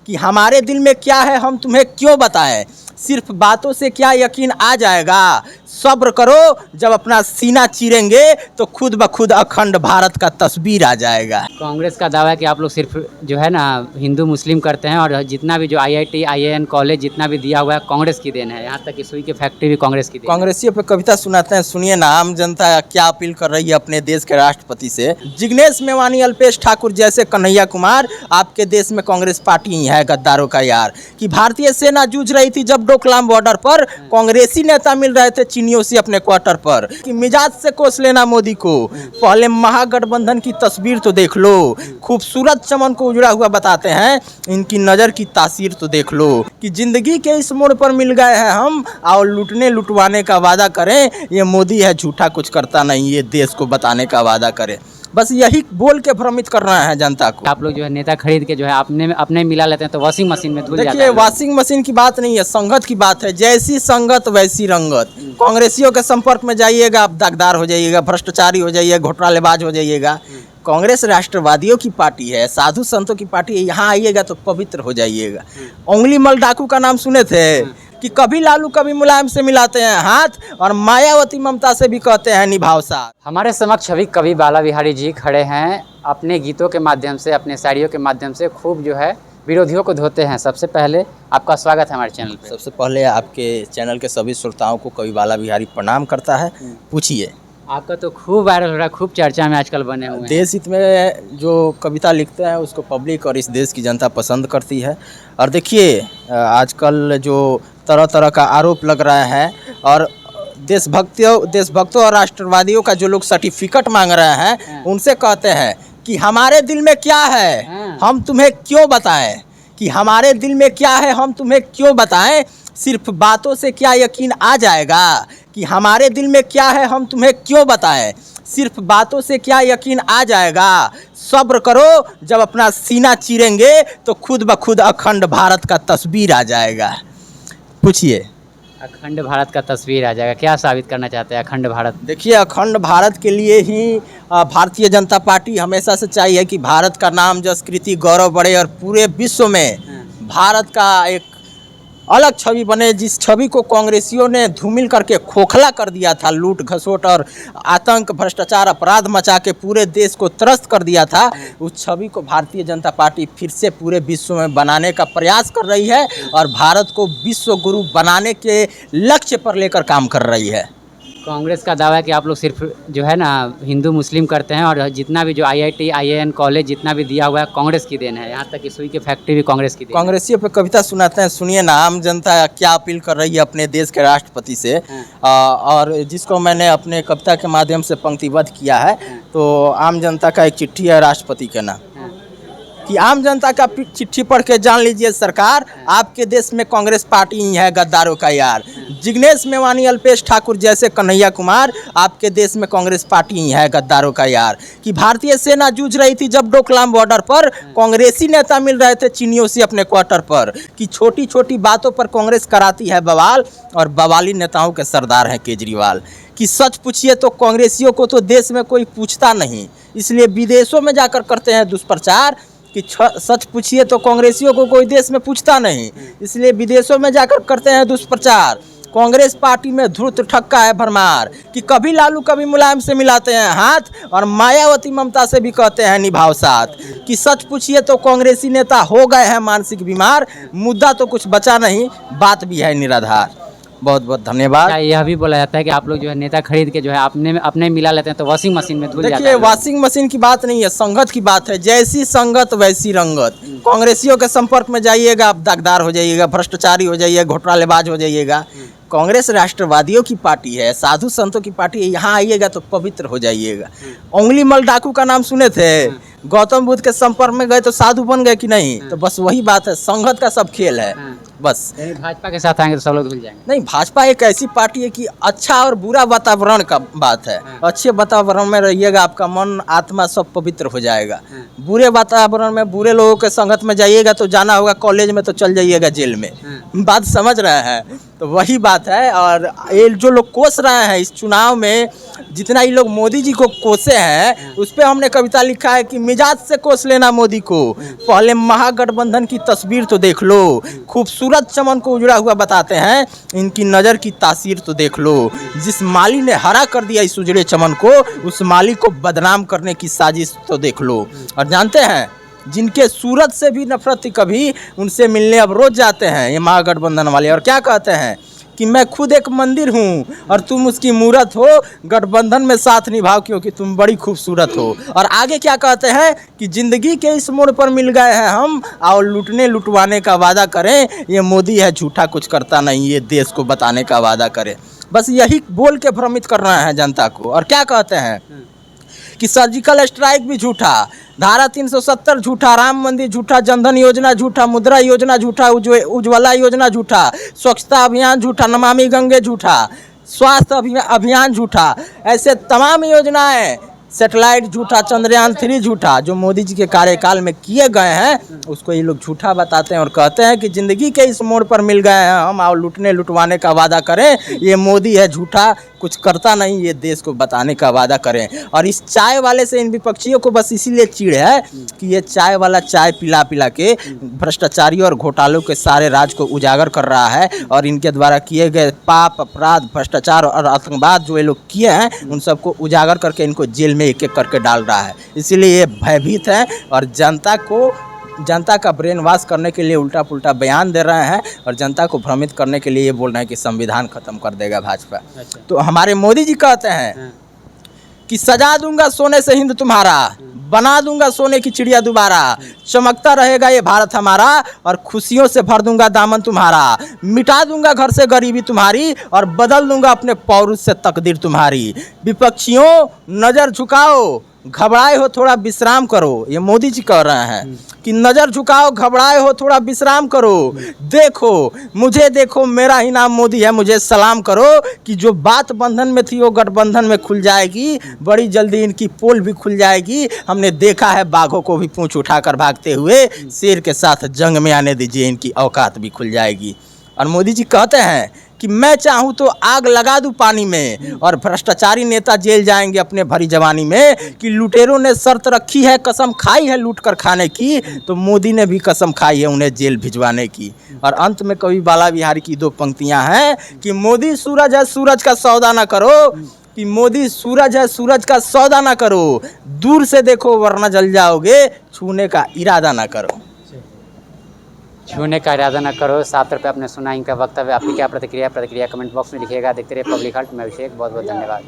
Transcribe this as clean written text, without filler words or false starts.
कि हमारे दिल में क्या है हम तुम्हें क्यों बताएं, सिर्फ बातों से क्या यकीन आ जाएगा। सब्र करो, जब अपना सीना चीरेंगे तो खुद ब खुद अखंड भारत का तस्वीर आ जाएगा। कांग्रेस का दावा है कि आप लोग सिर्फ जो है ना हिंदू मुस्लिम करते हैं और जितना भी जो आईआईटी आईएएन कॉलेज जितना भी दिया हुआ है कांग्रेस की देन है, यहाँ तक कि सुई की फैक्ट्री भी कांग्रेस की देन है। कांग्रेसियों पे कविता सुनाते हैं, सुनिए ना। आम जनता क्या अपील कर रही है अपने देश के राष्ट्रपति से। जिग्नेश मेवानी, अल्पेश ठाकुर जैसे कन्हैया कुमार, आपके देश में कांग्रेस पार्टी ही है गद्दारों का यार। कि भारतीय सेना जूझ रही थी जब डोकलाम बॉर्डर पर, कांग्रेसी नेता मिल रहे थे चीनियों से अपने क्वार्टर पर। कि मिजाज से कोस लेना मोदी को, पहले महागठबंधन की तस्वीर तो देख लो। खूबसूरत चमन को उजड़ा हुआ बताते हैं, इनकी नज़र की तासीर तो देख लो। कि जिंदगी के इस मोड़ पर मिल गए हैं हम, और लूटने लुटवाने का वादा करें। ये मोदी है झूठा कुछ करता नहीं, ये देश को बताने का वादा करे। बस यही बोल के भ्रमित करना है जनता को। आप लोग जो है नेता खरीद के जो है अपने मिला लेते हैं तो वॉशिंग मशीन में धुल जाता देखिए, है। वॉशिंग मशीन की बात नहीं है, संगत की बात है। जैसी संगत वैसी रंगत। कांग्रेसियों के संपर्क में जाइएगा आप दागदार हो जाइएगा, भ्रष्टाचारी हो जाइएगा, घोटालेबाज हो जाइएगा। कांग्रेस राष्ट्रवादियों की पार्टी है, साधु संतों की पार्टी है। यहाँ आइएगा तो पवित्र हो जाइएगा। उंगली मल डाकू का नाम सुने थे कि कभी लालू कभी मुलायम से मिलाते हैं हाथ, और मायावती ममता से भी कहते हैं निभाओ साथ। हमारे समक्ष अभी कवि बाला बिहारी जी खड़े हैं, अपने गीतों के माध्यम से अपने शायरियों के माध्यम से खूब जो है विरोधियों को धोते हैं। सबसे पहले आपका स्वागत है हमारे चैनल पे। सबसे पहले आपके चैनल के सभी श्रोताओं को कवि बाला बिहारी प्रणाम करता है। पूछिए। आपका तो खूब वायरल हो रहा है, खूब चर्चा में आजकल बने हुए हैं। देश हित में जो कविता लिखते हैं उसको पब्लिक और इस देश की जनता पसंद करती है। और देखिए, आजकल जो तरह तरह का आरोप लग रहा है, और देशभक्तों और राष्ट्रवादियों का जो लोग सर्टिफिकेट मांग रहे हैं, उनसे कहते हैं कि हमारे दिल में क्या है हम तुम्हें क्यों बताएं। कि हमारे दिल में क्या है हम तुम्हें क्यों बताएं, सिर्फ बातों से क्या यकीन आ जाएगा। कि हमारे दिल में क्या है हम तुम्हें क्यों बताएं, सिर्फ बातों से क्या यकीन आ जाएगा। सब्र करो, जब अपना सीना चीरेंगे तो खुद ब खुद अखंड भारत का तस्वीर आ जाएगा। पूछिए। अखंड भारत का तस्वीर आ जाएगा, क्या साबित करना चाहते हैं अखंड भारत? देखिए, अखंड भारत के लिए ही भारतीय जनता पार्टी हमेशा से चाहिए कि भारत का नाम, जस, कृति, गौरव बढ़े और पूरे विश्व में भारत का एक अलग छवि बने। जिस छवि को कांग्रेसियों ने धूमिल करके खोखला कर दिया था, लूट घसोट और आतंक, भ्रष्टाचार, अपराध मचा के पूरे देश को त्रस्त कर दिया था, उस छवि को भारतीय जनता पार्टी फिर से पूरे विश्व में बनाने का प्रयास कर रही है, और भारत को विश्व गुरु बनाने के लक्ष्य पर लेकर काम कर रही है। कांग्रेस का दावा है कि आप लोग सिर्फ जो है ना हिंदू मुस्लिम करते हैं और जितना भी जो आईआईटी आईएएन कॉलेज जितना भी दिया हुआ है कांग्रेस की देन है, यहाँ तक कि सुई की फैक्ट्री भी कांग्रेस की देन है। कांग्रेसियों पे कविता सुनाते हैं, सुनिए ना। आम जनता क्या अपील कर रही है अपने देश के राष्ट्रपति से, और जिसको मैंने अपने कविता के माध्यम से पंक्तिबद्ध किया है। तो आम जनता का एक चिट्ठी है राष्ट्रपति के नाम। कि आम जनता का चिट्ठी पढ़ के जान लीजिए सरकार, आपके देश में कांग्रेस पार्टी ही है गद्दारों का यार। जिग्नेश मेवानी, अल्पेश ठाकुर जैसे कन्हैया कुमार, आपके देश में कांग्रेस पार्टी ही है गद्दारों का यार। कि भारतीय सेना जूझ रही थी जब डोकलाम बॉर्डर पर, कांग्रेसी नेता मिल रहे थे चीनियों से अपने क्वार्टर पर। कि छोटी छोटी बातों पर कांग्रेस कराती है बवाल, और बवाली नेताओं के सरदार हैं केजरीवाल। कि सच पूछिए तो कांग्रेसियों को तो देश में कोई पूछता नहीं, इसलिए विदेशों में जाकर करते हैं दुष्प्रचार। कि सच पूछिए तो कांग्रेसियों को कोई देश में पूछता नहीं, इसलिए विदेशों में जाकर करते हैं दुष्प्रचार। कांग्रेस पार्टी में धूर्त ठक्का है भरमार। कि कभी लालू कभी मुलायम से मिलाते हैं हाथ, और मायावती ममता से भी कहते हैं निभाओ साथ। कि सच पूछिए तो कांग्रेसी नेता हो गए हैं मानसिक बीमार, मुद्दा तो कुछ बचा नहीं, बात भी है निराधार। बहुत बहुत धन्यवाद। यह भी बोला जाता है कि आप लोग जो है नेता खरीद के जो है अपने मिला लेते हैं तो वॉशिंग मशीन में धुल जाता है। देखिए, वॉशिंग मशीन की बात नहीं है, संगत की बात है। जैसी संगत वैसी रंगत। कांग्रेसियों के संपर्क में जाइएगा आप दागदार हो जाइएगा, भ्रष्टाचारी हो जाइएगा, घोटालेबाज हो जाइएगा। कांग्रेस राष्ट्रवादियों की पार्टी है, साधु संतों की पार्टी है। यहाँ आइएगा तो पवित्र हो जाइएगा। उंगली मल डाकू का नाम सुने थे? गौतम बुद्ध के संपर्क में गए तो साधु बन गए कि नहीं? तो बस वही बात है, संगत का सब खेल है बस। भाजपा के साथ आएंगे तो सब लोग भूल जाएंगे? नहीं, भाजपा एक ऐसी पार्टी है कि अच्छा और बुरा वातावरण का बात है। अच्छे वातावरण में रहिएगा, आपका मन आत्मा सब पवित्र हो जाएगा। बुरे वातावरण में बुरे लोगों के संगत में जाइएगा तो जाना होगा कॉलेज में, तो चल जाइएगा जेल में। बात समझ रहे हैं? तो वही बात है। और ये जो लोग कोस रहे हैं इस चुनाव में, जितना ये लोग मोदी जी को कोसे हैं, उस पर हमने कविता लिखा है कि मिजाज से कोस लेना मोदी को। पहले महागठबंधन की तस्वीर तो देख लो, खूबसूरत चमन को उजड़ा हुआ बताते हैं, इनकी नज़र की तासीर तो देख लो। जिस माली ने हरा कर दिया इस उजड़े चमन को, उस माली को बदनाम करने की साजिश तो देख लो। और जानते हैं, जिनके सूरत से भी नफरत थी कभी, उनसे मिलने अब रोज जाते हैं ये महागठबंधन वाले, और क्या कहते हैं कि मैं खुद एक मंदिर हूँ और तुम उसकी मूरत हो, गठबंधन में साथ निभाओ क्योंकि तुम बड़ी खूबसूरत हो। और आगे क्या कहते हैं कि ज़िंदगी के इस मोड़ पर मिल गए हैं हम, और लूटने लुटवाने का वादा करें, ये मोदी है झूठा कुछ करता नहीं, ये देश को बताने का वादा करे। बस यही बोल के भ्रमित करना है जनता को। और क्या कहते हैं कि सर्जिकल स्ट्राइक भी झूठा, धारा 370 झूठा, राम मंदिर झूठा, जनधन योजना झूठा, मुद्रा योजना झूठा, उज्ज्वला योजना झूठा, स्वच्छता अभियान झूठा, नमामि गंगे झूठा, स्वास्थ्य अभियान झूठा, ऐसे तमाम योजनाएं, सैटेलाइट झूठा, चंद्रयान 3 झूठा, जो मोदी जी के कार्यकाल में किए गए हैं उसको ये लोग झूठा बताते हैं और कहते हैं कि ज़िंदगी के इस मोड़ पर मिल गए हैं हम, और लूटने लुटवाने का वादा करें, ये मोदी है झूठा कुछ करता नहीं, ये देश को बताने का वादा करें। और इस चाय वाले से इन विपक्षियों को बस इसीलिए चिढ़ है कि ये चाय वाला चाय पिला पिला के भ्रष्टाचारियों और घोटालों के सारे राज को उजागर कर रहा है, और इनके द्वारा किए गए पाप, अपराध, भ्रष्टाचार और आतंकवाद जो ये लोग किए हैं उन सबको उजागर करके इनको जेल में एक एक करके डाल रहा है। इसीलिए ये भयभीत हैं और जनता का ब्रेन वॉश करने के लिए उल्टा पुल्टा बयान दे रहे हैं, और जनता को भ्रमित करने के लिए ये बोल रहे हैं कि संविधान खत्म कर देगा भाजपा। अच्छा। तो हमारे मोदी जी कहते हैं कि सजा दूंगा सोने से हिंद तुम्हारा, बना दूंगा सोने की चिड़िया दोबारा, चमकता रहेगा ये भारत हमारा, और खुशियों से भर दूंगा दामन तुम्हारा, मिटा दूंगा घर से गरीबी तुम्हारी, और बदल दूंगा अपने पौरुष से तकदीर तुम्हारी। विपक्षियों नज़र झुकाओ, घबराए हो थोड़ा विश्राम करो, ये मोदी जी कह रहे हैं कि नज़र झुकाओ, घबराए हो थोड़ा विश्राम करो, देखो मुझे देखो, मेरा ही नाम मोदी है, मुझे सलाम करो, कि जो बात बंधन में थी वो गठबंधन में खुल जाएगी, बड़ी जल्दी इनकी पोल भी खुल जाएगी। हमने देखा है बाघों को भी पूंछ उठाकर भागते हुए, शेर के साथ जंग में आने दीजिए, इनकी औकात भी खुल जाएगी। और मोदी जी कहते हैं कि मैं चाहूँ तो आग लगा दूँ पानी में, और भ्रष्टाचारी नेता जेल जाएंगे अपने भरी जवानी में, कि लुटेरों ने शर्त रखी है, कसम खाई है लूट कर खाने की, तो मोदी ने भी कसम खाई है उन्हें जेल भिजवाने की। और अंत में कवि बाला बिहारी की 2 पंक्तियाँ हैं कि मोदी सूरज है सूरज का सौदा ना करो, कि मोदी सूरज है सूरज का सौदा ना करो, दूर से देखो वरना जल जाओगे, छूने का इरादा ना करो। छूने का इरादा न करो। साफ तौर पे आपने सुना इनका वक्तव्य। आपकी क्या प्रतिक्रिया कमेंट बॉक्स में लिखिएगा। देखते रहिए पब्लिक हार्ट में। अभिषेक, बहुत बहुत धन्यवाद।